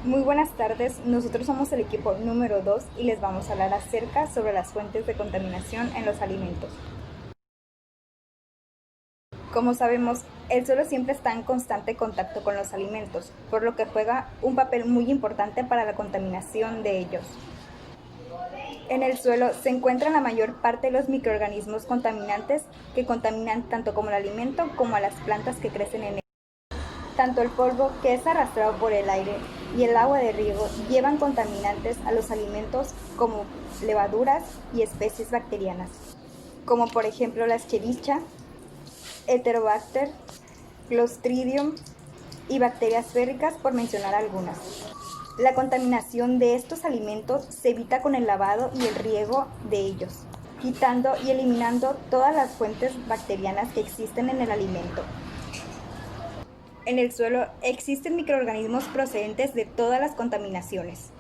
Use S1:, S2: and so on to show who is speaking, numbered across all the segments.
S1: Muy buenas tardes, nosotros somos el equipo número 2 y les vamos a hablar acerca sobre las fuentes de contaminación en los alimentos. Como sabemos, el suelo siempre está en constante contacto con los alimentos, por lo que juega un papel muy importante para la contaminación de ellos. En el suelo se encuentran la mayor parte de los microorganismos contaminantes que contaminan tanto como el alimento como a las plantas que crecen en él. Tanto el polvo que es arrastrado por el aire y el agua de riego llevan contaminantes a los alimentos como levaduras y especies bacterianas, como por ejemplo la Escherichia, Heterobacter, Clostridium y bacterias férricas, por mencionar algunas. La contaminación de estos alimentos se evita con el lavado y el riego de ellos, quitando y eliminando todas las fuentes bacterianas que existen en el alimento. En el suelo existen microorganismos procedentes de todas las contaminaciones.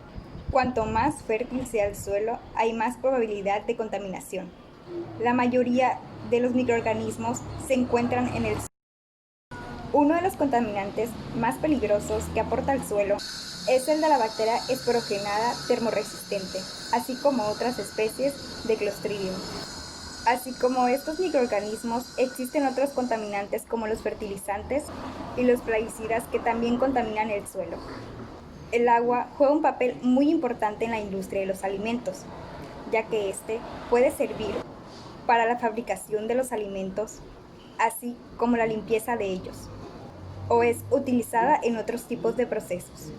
S1: Cuanto más fértil sea el suelo, hay más probabilidad de contaminación. La mayoría de los microorganismos se encuentran en el suelo. Uno de los contaminantes más peligrosos que aporta el suelo es el de la bacteria esporogenada termoresistente, así como otras especies de Clostridium. Así como estos microorganismos, existen otros contaminantes como los fertilizantes y los plaguicidas que también contaminan el suelo. El agua juega un papel muy importante en la industria de los alimentos, ya que este puede servir para la fabricación de los alimentos, así como la limpieza de ellos, o es utilizada en otros tipos de procesos.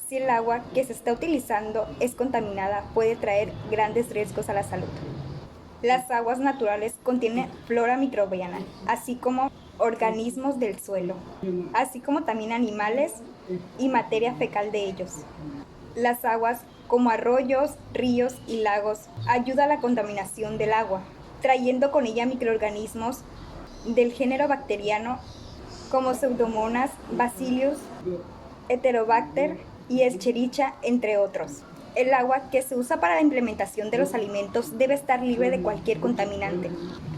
S1: Si el agua que se está utilizando es contaminada, puede traer grandes riesgos a la salud. Las aguas naturales contienen flora microbiana, así como organismos del suelo, así como también animales y materia fecal de ellos. Las aguas, como arroyos, ríos y lagos, ayudan a la contaminación del agua, trayendo con ella microorganismos del género bacteriano como Pseudomonas, Bacillus, Heterobacter y Escherichia, entre otros. El agua que se usa para la implementación de los alimentos debe estar libre de cualquier contaminante.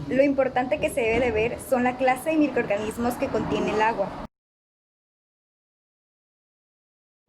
S1: Lo importante que se debe de ver son la clase de microorganismos que contiene el agua.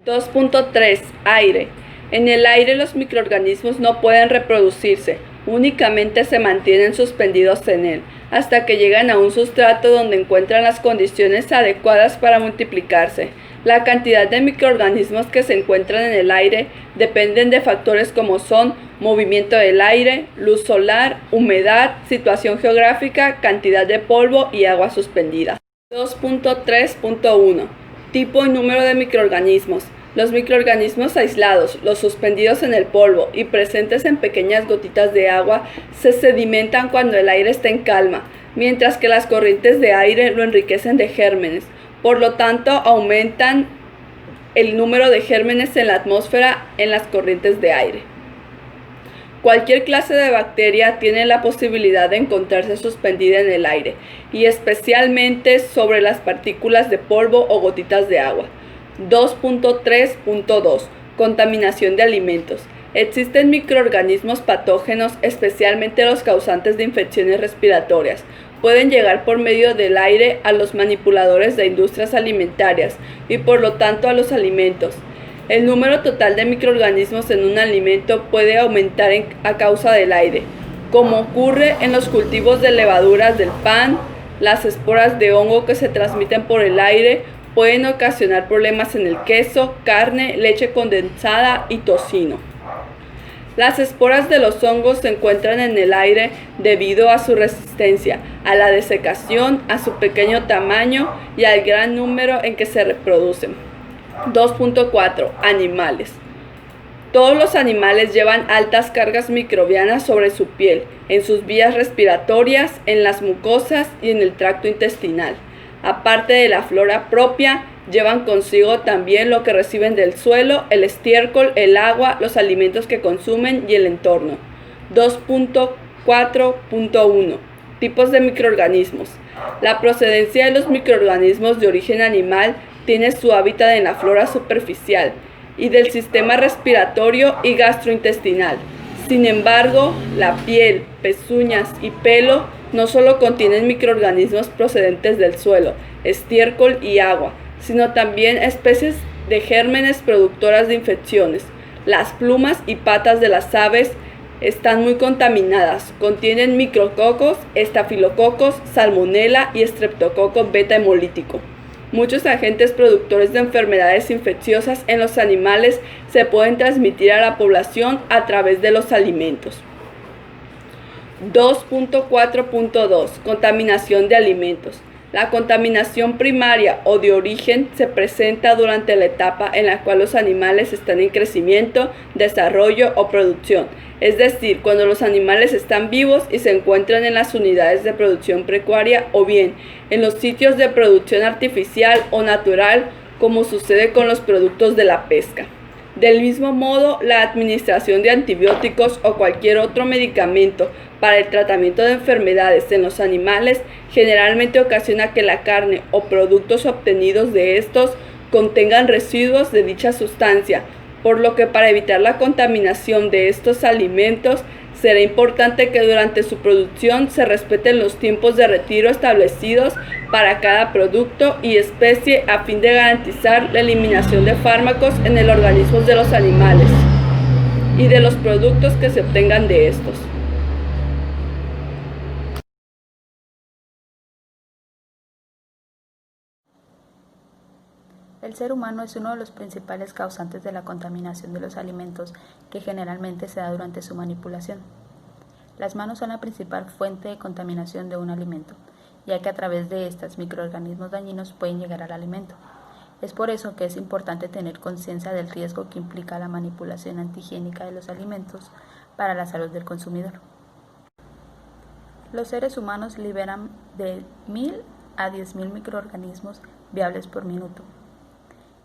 S2: 2.3. Aire. En el aire los microorganismos no pueden reproducirse, únicamente se mantienen suspendidos en él, hasta que llegan a un sustrato donde encuentran las condiciones adecuadas para multiplicarse. La cantidad de microorganismos que se encuentran en el aire dependen de factores como son movimiento del aire, luz solar, humedad, situación geográfica, cantidad de polvo y agua suspendida. 2.3.1. Tipo y número de microorganismos. Los microorganismos aislados, los suspendidos en el polvo y presentes en pequeñas gotitas de agua, se sedimentan cuando el aire está en calma, mientras que las corrientes de aire lo enriquecen de gérmenes. Por lo tanto, aumentan el número de gérmenes en la atmósfera en las corrientes de aire. Cualquier clase de bacteria tiene la posibilidad de encontrarse suspendida en el aire, y especialmente sobre las partículas de polvo o gotitas de agua. 2.3.2. Contaminación de alimentos. Existen microorganismos patógenos, especialmente los causantes de infecciones respiratorias. Pueden llegar por medio del aire a los manipuladores de industrias alimentarias y por lo tanto a los alimentos. El número total de microorganismos en un alimento puede aumentar a causa del aire, como ocurre en los cultivos de levaduras del pan. Las esporas de hongo que se transmiten por el aire pueden ocasionar problemas en el queso, carne, leche condensada y tocino. Las esporas de los hongos se encuentran en el aire debido a su resistencia, a la desecación, a su pequeño tamaño y al gran número en que se reproducen. 2.4. Animales. Todos los animales llevan altas cargas microbianas sobre su piel, en sus vías respiratorias, en las mucosas y en el tracto intestinal. Aparte de la flora propia, llevan consigo también lo que reciben del suelo, el estiércol, el agua, los alimentos que consumen y el entorno. 2.4.1. Tipos de microorganismos. La procedencia de los microorganismos de origen animal tiene su hábitat en la flora superficial y del sistema respiratorio y gastrointestinal. Sin embargo, la piel, pezuñas y pelo no solo contienen microorganismos procedentes del suelo, estiércol y agua, sino también especies de gérmenes productoras de infecciones. Las plumas y patas de las aves están muy contaminadas. Contienen micrococos, estafilococos, salmonela y estreptococo beta hemolítico. Muchos agentes productores de enfermedades infecciosas en los animales se pueden transmitir a la población a través de los alimentos. 2.4.2 Contaminación de alimentos. La contaminación primaria o de origen se presenta durante la etapa en la cual los animales están en crecimiento, desarrollo o producción, es decir, cuando los animales están vivos y se encuentran en las unidades de producción pecuaria o bien en los sitios de producción artificial o natural, como sucede con los productos de la pesca. Del mismo modo, la administración de antibióticos o cualquier otro medicamento para el tratamiento de enfermedades en los animales generalmente ocasiona que la carne o productos obtenidos de estos contengan residuos de dicha sustancia, por lo que para evitar la contaminación de estos alimentos será importante que durante su producción se respeten los tiempos de retiro establecidos para cada producto y especie a fin de garantizar la eliminación de fármacos en el organismo de los animales y de los productos que se obtengan de estos.
S3: El ser humano es uno de los principales causantes de la contaminación de los alimentos que generalmente se da durante su manipulación. Las manos son la principal fuente de contaminación de un alimento, ya que a través de estas microorganismos dañinos pueden llegar al alimento. Es por eso que es importante tener conciencia del riesgo que implica la manipulación antihigiénica de los alimentos para la salud del consumidor. Los seres humanos liberan de 1000 a 10.000 microorganismos viables por minuto,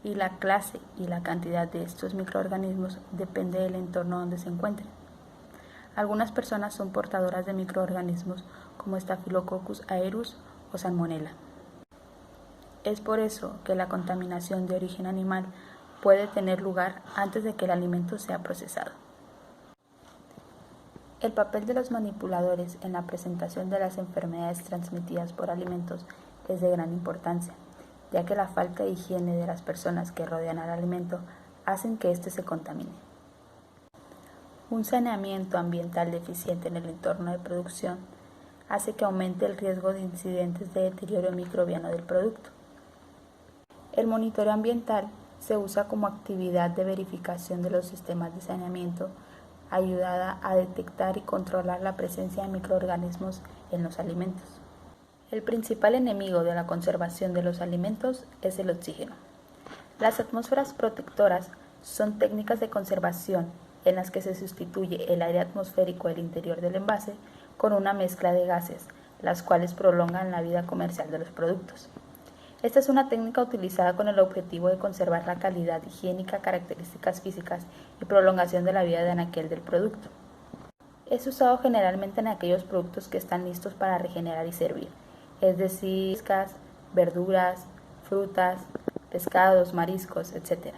S3: y la clase y la cantidad de estos microorganismos depende del entorno donde se encuentren. Algunas personas son portadoras de microorganismos como Staphylococcus aureus o Salmonella. Es por eso que la contaminación de origen animal puede tener lugar antes de que el alimento sea procesado. El papel de los manipuladores en la presentación de las enfermedades transmitidas por alimentos es de gran importancia, ya que la falta de higiene de las personas que rodean al alimento hacen que éste se contamine. Un saneamiento ambiental deficiente en el entorno de producción hace que aumente el riesgo de incidentes de deterioro microbiano del producto. El monitoreo ambiental se usa como actividad de verificación de los sistemas de saneamiento, ayudada a detectar y controlar la presencia de microorganismos en los alimentos. El principal enemigo de la conservación de los alimentos es el oxígeno. Las atmósferas protectoras son técnicas de conservación en las que se sustituye el aire atmosférico del interior del envase con una mezcla de gases, las cuales prolongan la vida comercial de los productos. Esta es una técnica utilizada con el objetivo de conservar la calidad higiénica, características físicas y prolongación de la vida de anaquel del producto. Es usado generalmente en aquellos productos que están listos para regenerar y servir, es decir, verduras, frutas, pescados, mariscos, etc.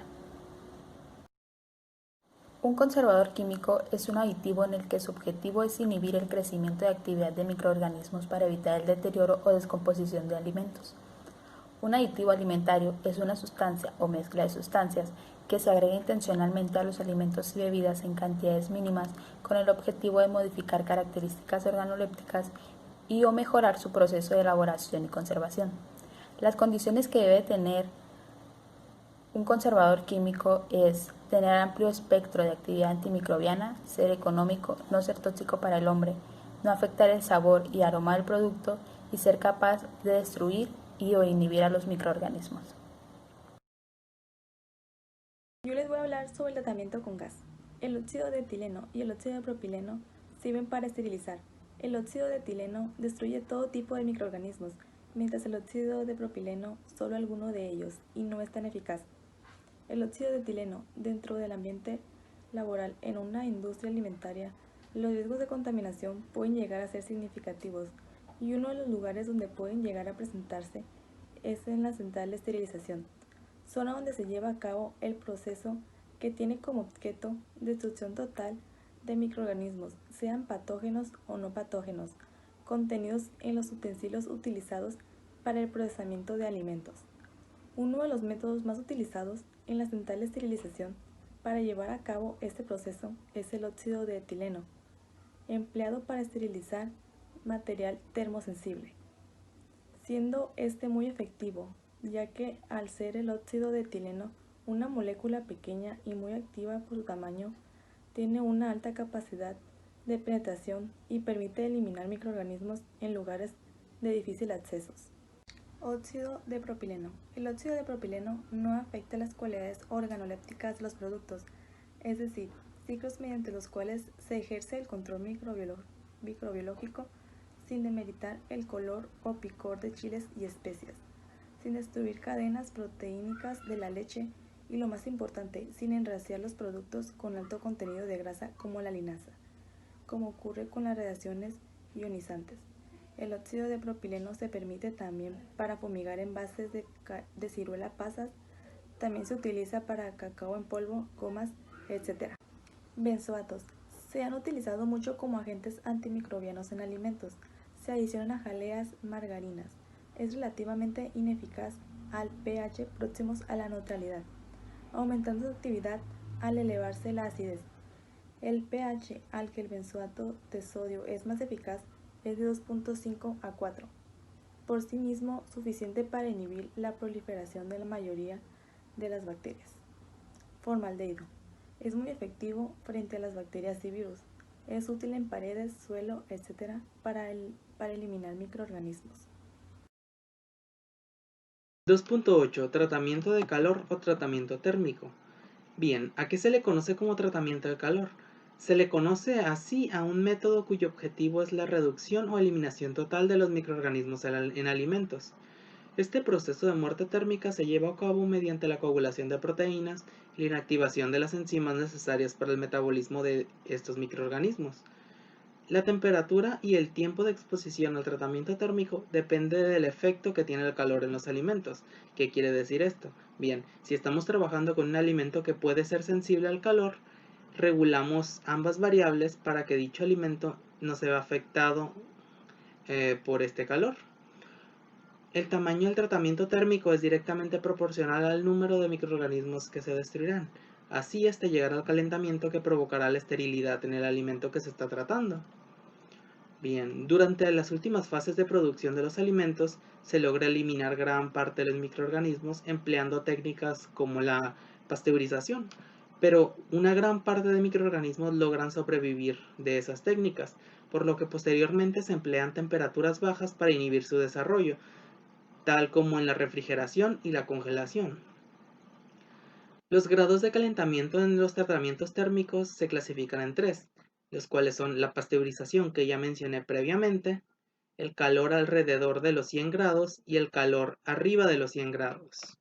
S3: Un conservador químico es un aditivo en el que su objetivo es inhibir el crecimiento y actividad de microorganismos para evitar el deterioro o descomposición de alimentos. Un aditivo alimentario es una sustancia o mezcla de sustancias que se agrega intencionalmente a los alimentos y bebidas en cantidades mínimas con el objetivo de modificar características organolépticas y o mejorar su proceso de elaboración y conservación. Las condiciones que debe tener un conservador químico es tener amplio espectro de actividad antimicrobiana, ser económico, no ser tóxico para el hombre, no afectar el sabor y aroma del producto y ser capaz de destruir y o inhibir a los microorganismos.
S4: Yo les voy a hablar sobre el tratamiento con gas. El óxido de etileno y el óxido de propileno sirven para esterilizar. El óxido de etileno destruye todo tipo de microorganismos, mientras el óxido de propileno solo alguno de ellos y no es tan eficaz. El óxido de etileno dentro del ambiente laboral en una industria alimentaria, los riesgos de contaminación pueden llegar a ser significativos y uno de los lugares donde pueden llegar a presentarse es en la central de esterilización, zona donde se lleva a cabo el proceso que tiene como objeto destrucción total de microorganismos, sean patógenos o no patógenos, contenidos en los utensilios utilizados para el procesamiento de alimentos. Uno de los métodos más utilizados en la central de esterilización para llevar a cabo este proceso es el óxido de etileno, empleado para esterilizar material termosensible, siendo este muy efectivo, ya que al ser el óxido de etileno una molécula pequeña y muy activa por su tamaño, tiene una alta capacidad de penetración y permite eliminar microorganismos en lugares de difícil acceso. Óxido de propileno. El óxido de propileno no afecta las cualidades organolépticas de los productos, es decir, ciclos mediante los cuales se ejerce el control microbiológico sin demeritar el color o picor de chiles y especias, sin destruir cadenas proteínicas de la leche y, lo más importante, sin enraciar los productos con alto contenido de grasa como la linaza, como ocurre con las radiaciones ionizantes. El óxido de propileno se permite también para fumigar envases de ciruela pasas, también se utiliza para cacao en polvo, gomas, etc. Benzoatos. Se han utilizado mucho como agentes antimicrobianos en alimentos. Se adicionan a jaleas, margarinas. Es relativamente ineficaz al pH próximos a la neutralidad, aumentando su actividad al elevarse la acidez. El pH al que el benzoato de sodio es más eficaz es de 2.5 a 4, por sí mismo suficiente para inhibir la proliferación de la mayoría de las bacterias. Formaldehído. Es muy efectivo frente a las bacterias y virus. Es útil en paredes, suelo, etc. para eliminar microorganismos.
S5: 2.8. Tratamiento de calor o tratamiento térmico. Bien, ¿a qué se le conoce como tratamiento de calor? Se le conoce así a un método cuyo objetivo es la reducción o eliminación total de los microorganismos en alimentos. Este proceso de muerte térmica se lleva a cabo mediante la coagulación de proteínas y la inactivación de las enzimas necesarias para el metabolismo de estos microorganismos. La temperatura y el tiempo de exposición al tratamiento térmico depende del efecto que tiene el calor en los alimentos. ¿Qué quiere decir esto? Bien, si estamos trabajando con un alimento que puede ser sensible al calor, regulamos ambas variables para que dicho alimento no se vea afectado por este calor. El tamaño del tratamiento térmico es directamente proporcional al número de microorganismos que se destruirán, así hasta llegar al calentamiento que provocará la esterilidad en el alimento que se está tratando. Bien, durante las últimas fases de producción de los alimentos se logra eliminar gran parte de los microorganismos empleando técnicas como la pasteurización, pero una gran parte de microorganismos logran sobrevivir de esas técnicas, por lo que posteriormente se emplean temperaturas bajas para inhibir su desarrollo, tal como en la refrigeración y la congelación. Los grados de calentamiento en los tratamientos térmicos se clasifican en tres, los cuales son la pasteurización que ya mencioné previamente, el calor alrededor de los 100 grados y el calor arriba de los 100 grados.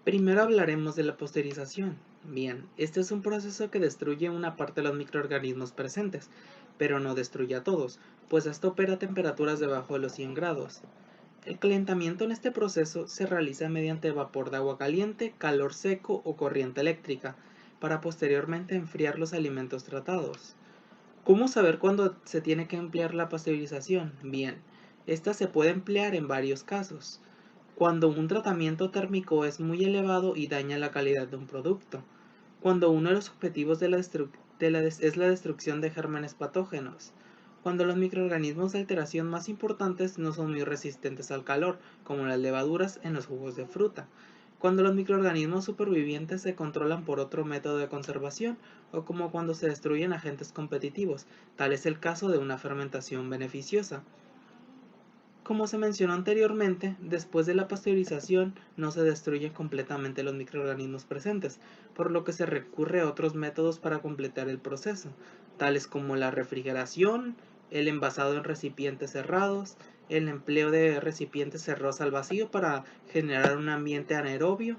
S5: Primero hablaremos de la pasteurización. Bien, este es un proceso que destruye una parte de los microorganismos presentes, pero no destruye a todos, pues esto opera a temperaturas debajo de los 100 grados. El calentamiento en este proceso se realiza mediante vapor de agua caliente, calor seco o corriente eléctrica, para posteriormente enfriar los alimentos tratados. ¿Cómo saber cuándo se tiene que emplear la pasteurización? Bien, esta se puede emplear en varios casos. Cuando un tratamiento térmico es muy elevado y daña la calidad de un producto. Cuando uno de los objetivos es la destrucción de gérmenes patógenos. Cuando los microorganismos de alteración más importantes no son muy resistentes al calor, como las levaduras en los jugos de fruta. Cuando los microorganismos supervivientes se controlan por otro método de conservación, o como cuando se destruyen agentes competitivos, tal es el caso de una fermentación beneficiosa. Como se mencionó anteriormente, después de la pasteurización no se destruyen completamente los microorganismos presentes, por lo que se recurre a otros métodos para completar el proceso, tales como la refrigeración, el envasado en recipientes cerrados, el empleo de recipientes cerrados al vacío para generar un ambiente anaerobio,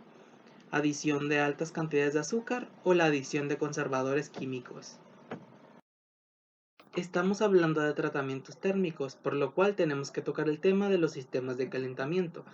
S5: adición de altas cantidades de azúcar o la adición de conservadores químicos. Estamos hablando de tratamientos térmicos, por lo cual tenemos que tocar el tema de los sistemas de calentamiento.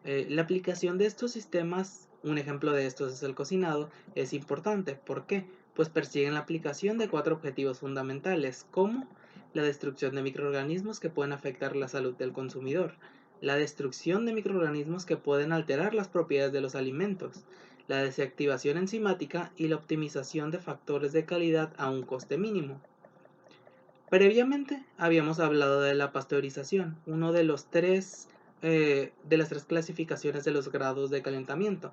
S5: La aplicación de estos sistemas, un ejemplo de estos es el cocinado, es importante. ¿Por qué? Pues persiguen la aplicación de 4 objetivos fundamentales, como la destrucción de microorganismos que pueden afectar la salud del consumidor, la destrucción de microorganismos que pueden alterar las propiedades de los alimentos, la desactivación enzimática y la optimización de factores de calidad a un coste mínimo. Previamente habíamos hablado de la pasteurización, uno de los de las tres clasificaciones de los grados de calentamiento.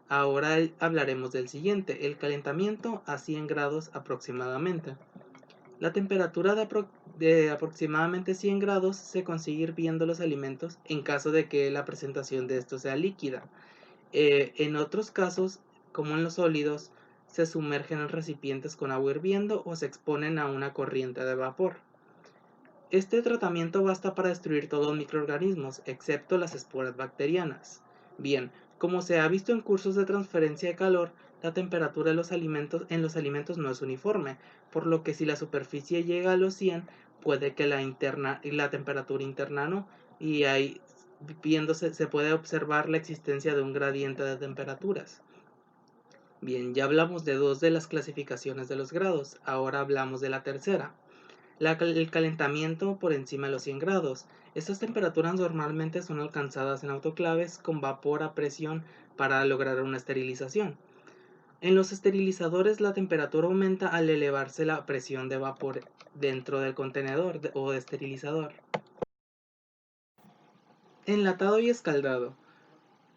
S5: Ahora hablaremos del siguiente, el calentamiento a 100 grados aproximadamente. La temperatura de aproximadamente 100 grados se consigue hirviendo los alimentos en caso de que la presentación de estos sea líquida. En otros casos, como en los sólidos, se sumergen en recipientes con agua hirviendo o se exponen a una corriente de vapor. Este tratamiento basta para destruir todos los microorganismos, excepto las esporas bacterianas. Bien, como se ha visto en cursos de transferencia de calor, la temperatura de en los alimentos no es uniforme, por lo que si la superficie llega a los 100, puede que la temperatura interna no, y ahí se puede observar la existencia de un gradiente de temperaturas. Bien, ya hablamos de dos de las clasificaciones de los grados, ahora hablamos de la tercera. El calentamiento por encima de los 100 grados. Estas temperaturas normalmente son alcanzadas en autoclaves con vapor a presión para lograr una esterilización. En los esterilizadores la temperatura aumenta al elevarse la presión de vapor dentro del contenedor o esterilizador. Enlatado y escaldado.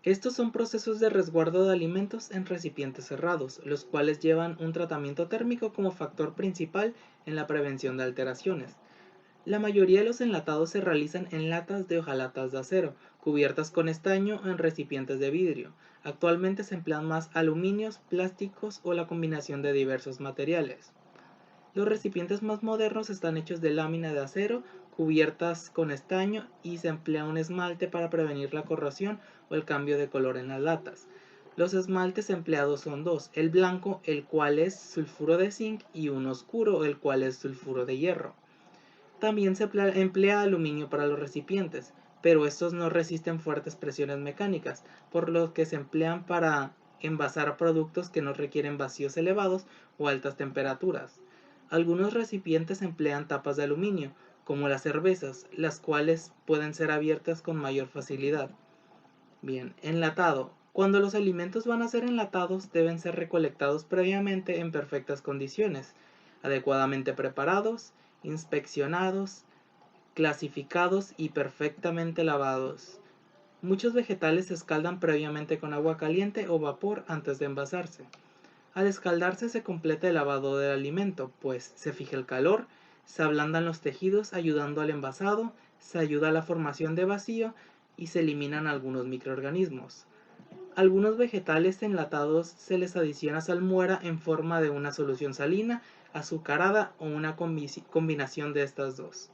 S5: Estos son procesos de resguardo de alimentos en recipientes cerrados, los cuales llevan un tratamiento térmico como factor principal en la prevención de alteraciones. La mayoría de los enlatados se realizan en latas de hojalatas de acero, cubiertas con estaño en recipientes de vidrio. Actualmente se emplean más aluminios, plásticos o la combinación de diversos materiales. Los recipientes más modernos están hechos de lámina de acero, cubiertas con estaño, y se emplea un esmalte para prevenir la corrosión o el cambio de color en las latas. Los esmaltes empleados son dos, el blanco, el cual es sulfuro de zinc, y un oscuro, el cual es sulfuro de hierro. También se emplea aluminio para los recipientes, pero estos no resisten fuertes presiones mecánicas, por lo que se emplean para envasar productos que no requieren vacíos elevados o altas temperaturas. Algunos recipientes emplean tapas de aluminio, como las cervezas, las cuales pueden ser abiertas con mayor facilidad. Bien, enlatado. Cuando los alimentos van a ser enlatados, deben ser recolectados previamente en perfectas condiciones, adecuadamente preparados, inspeccionados, clasificados y perfectamente lavados. Muchos vegetales se escaldan previamente con agua caliente o vapor antes de envasarse. Al escaldarse se completa el lavado del alimento, pues se fija el calor, se ablandan los tejidos ayudando al envasado, se ayuda a la formación de vacío y se eliminan algunos microorganismos. Algunos vegetales enlatados se les adiciona salmuera en forma de una solución salina, azucarada o una combinación de estas dos.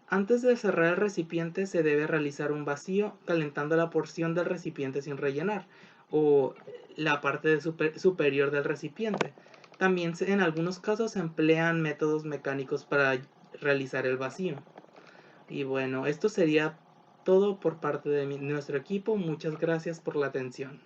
S5: Antes de cerrar el recipiente se debe realizar un vacío calentando la porción del recipiente sin rellenar o la parte superior del recipiente. También en algunos casos se emplean métodos mecánicos para realizar el vacío. Y bueno, esto sería todo por parte de nuestro equipo. Muchas gracias por la atención.